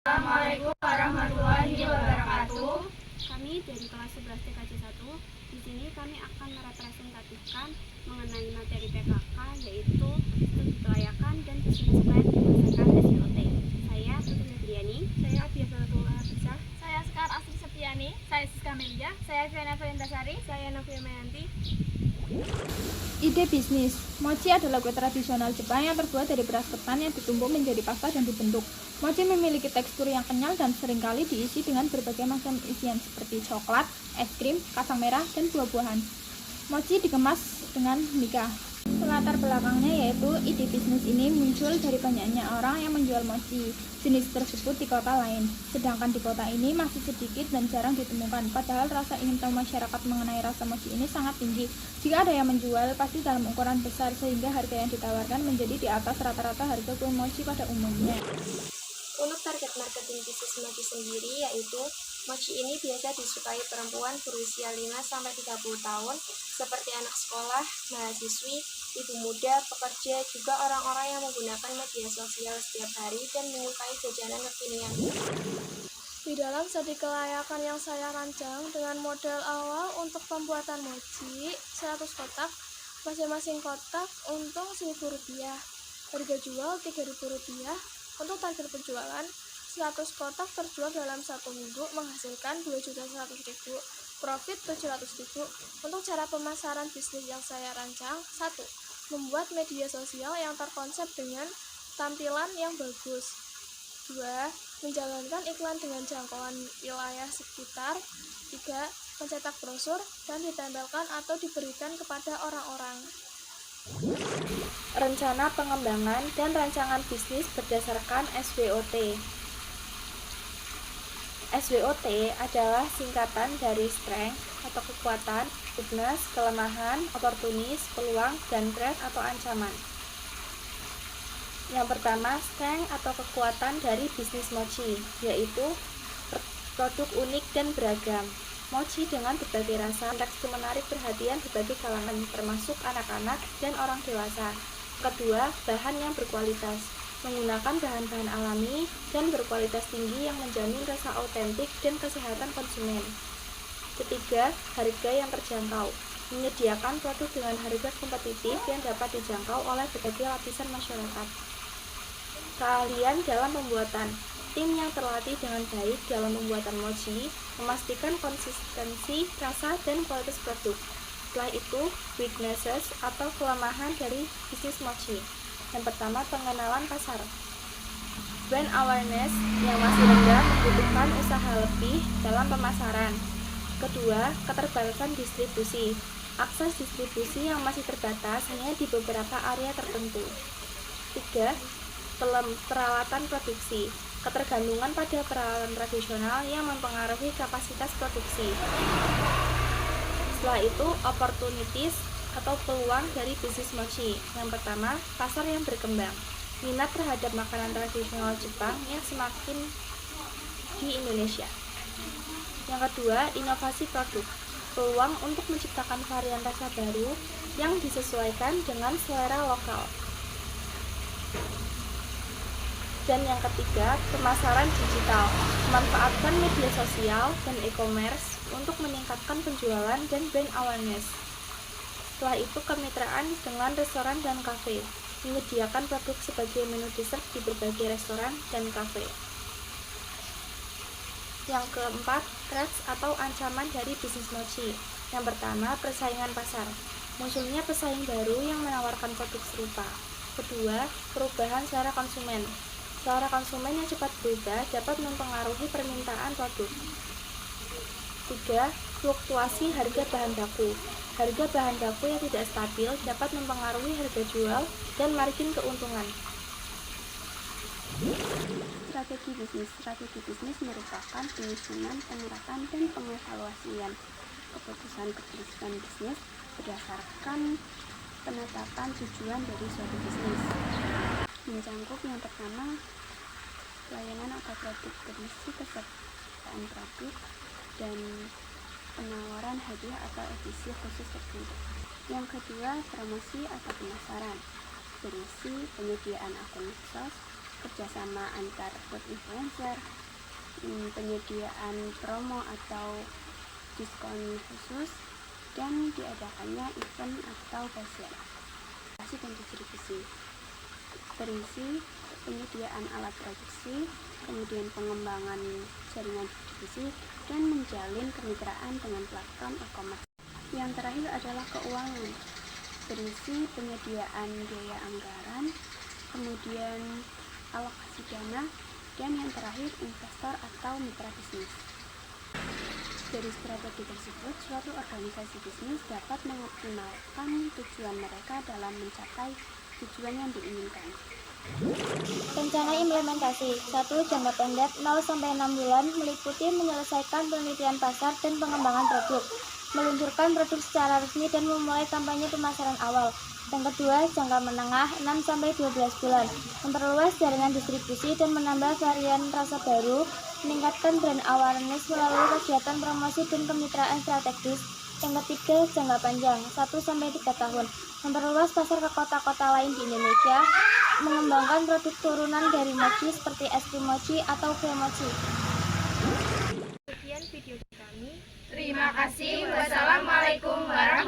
Assalamualaikum warahmatullahi wabarakatuh. Kami dari kelas 11 TKJ 1. Di sini kami akan merepresentasikan mengenai materi PKK, yaitu studi kelayakan dan bisnis plan berdasarkan SWOT. Saya Putri Febriani. Saya Abia Baratullah Hafizah. Saya Sekar Asri Septiani. Saya Siska Melia. Saya Fiana Felintasari. Saya Novia Mayanti. Ide bisnis. Mochi adalah kue tradisional Jepang yang terbuat dari beras ketan yang ditumbuk menjadi pasta dan dibentuk. Mochi memiliki tekstur yang kenyal dan seringkali diisi dengan berbagai macam isian seperti coklat, es krim, kacang merah, dan buah-buahan. Mochi dikemas dengan mica. Latar belakangnya yaitu ide bisnis ini muncul dari banyaknya orang yang menjual mochi jenis tersebut di kota lain, sedangkan di kota ini masih sedikit dan jarang ditemukan. Padahal rasa ingin tahu masyarakat mengenai rasa mochi ini sangat tinggi. Jika ada yang menjual, pasti dalam ukuran besar sehingga harga yang ditawarkan menjadi di atas rata-rata harga kue mochi pada umumnya. Untuk target marketing bisnis mochi sendiri yaitu mochi ini biasa disukai perempuan berusia 5-30 tahun seperti anak sekolah, mahasiswi, ibu muda, pekerja, juga orang-orang yang menggunakan media sosial setiap hari dan menyukai jajanan kekinian. Di dalam studi kelayakan yang saya rancang dengan model awal untuk pembuatan mochi 100 kotak, masing-masing kotak untung Rp1.000. Harga jual Rp3.000. Untuk target penjualan, 100 kotak terjual dalam 1 minggu menghasilkan Rp2.100.000, profit Rp700.000. Untuk cara pemasaran bisnis yang saya rancang, 1. Membuat media sosial yang terkonsep dengan tampilan yang bagus. 2. Menjalankan iklan dengan jangkauan wilayah sekitar. 3. Mencetak brosur dan ditempelkan atau diberikan kepada orang-orang. Rencana pengembangan dan rancangan bisnis berdasarkan SWOT. SWOT adalah singkatan dari strength atau kekuatan, weakness, kelemahan, opportunity, peluang, dan threat atau ancaman. Yang pertama, strength atau kekuatan dari bisnis mochi, yaitu produk unik dan beragam. Mochi dengan berbagai rasa, tekstur menarik perhatian berbagai kalangan, termasuk anak-anak dan orang dewasa. Kedua, bahan yang berkualitas, menggunakan bahan-bahan alami dan berkualitas tinggi yang menjamin rasa autentik dan kesehatan konsumen. Ketiga, harga yang terjangkau, menyediakan produk dengan harga kompetitif yang dapat dijangkau oleh berbagai lapisan masyarakat. Keahlian dalam pembuatan, tim yang terlatih dengan baik dalam pembuatan mochi, memastikan konsistensi, rasa, dan kualitas produk. Setelah itu, weaknesses atau kelemahan dari bisnis mochi. Yang pertama, pengenalan pasar. Brand awareness yang masih rendah membutuhkan usaha lebih dalam pemasaran. Kedua, keterbatasan distribusi. Akses distribusi yang masih terbatas hanya di beberapa area tertentu. 3. Peralatan produksi. Ketergantungan pada peralatan tradisional yang mempengaruhi kapasitas produksi. Setelah itu, opportunities atau peluang dari bisnis mochi. Yang pertama, pasar yang berkembang. Minat terhadap makanan tradisional Jepang yang semakin di Indonesia. Yang kedua, inovasi produk. Peluang untuk menciptakan varian rasa baru yang disesuaikan dengan selera lokal. Dan yang ketiga, pemasaran digital. Memanfaatkan media sosial dan e-commerce untuk meningkatkan penjualan dan brand awareness. Setelah itu, kemitraan dengan restoran dan kafe. Menyediakan produk sebagai menu dessert di berbagai restoran dan kafe. Yang keempat, threats atau ancaman dari bisnis mochi. Yang pertama, persaingan pasar. Munculnya pesaing baru yang menawarkan produk serupa. Kedua, perubahan selera konsumen. Selera konsumen yang cepat berubah dapat mempengaruhi permintaan produk. 3. Fluktuasi harga bahan baku. Harga bahan baku yang tidak stabil dapat mempengaruhi harga jual dan margin keuntungan. Strategi bisnis. Strategi bisnis merupakan penyusunan, penerapan, dan pengevaluasian keputusan bisnis berdasarkan penetapan tujuan dari suatu bisnis. Mencangkup yang pertama, layanan atau produk berisi kesertaan produk dan penawaran hadiah atau edisi khusus tertentu. Yang kedua, promosi atau pemasaran berisi penyediaan akun medsos, kerjasama antar food influencer, penyediaan promo atau diskon khusus, dan diadakannya event atau bazar dan distribusi. Berisi penyediaan alat produksi, kemudian pengembangan jaringan distribusi, dan menjalin kemitraan dengan platform e-commerce. Yang terakhir adalah keuangan, berisi penyediaan biaya anggaran, kemudian alokasi dana, dan yang terakhir investor atau mitra bisnis. Dari strategi tersebut, suatu organisasi bisnis dapat mengoptimalkan tujuan mereka dalam mencapai tujuan yang diinginkan. Rencana implementasi 1. Jangka pendek 0-6 bulan meliputi menyelesaikan penelitian pasar dan pengembangan produk, meluncurkan produk secara resmi dan memulai kampanye pemasaran awal. Yang kedua, jangka menengah 6-12 bulan, memperluas jaringan distribusi dan menambah varian rasa baru, meningkatkan brand awareness melalui kegiatan promosi dan kemitraan strategis. Yang ketiga, jangka panjang 1-3 tahun, memperluas pasar ke kota-kota lain di Indonesia, mengembangkan produk turunan dari mochi seperti es krim mochi atau kue mochi. Sekian video kami. Terima kasih. Wassalamualaikum warahmatullahi wabarakatuh.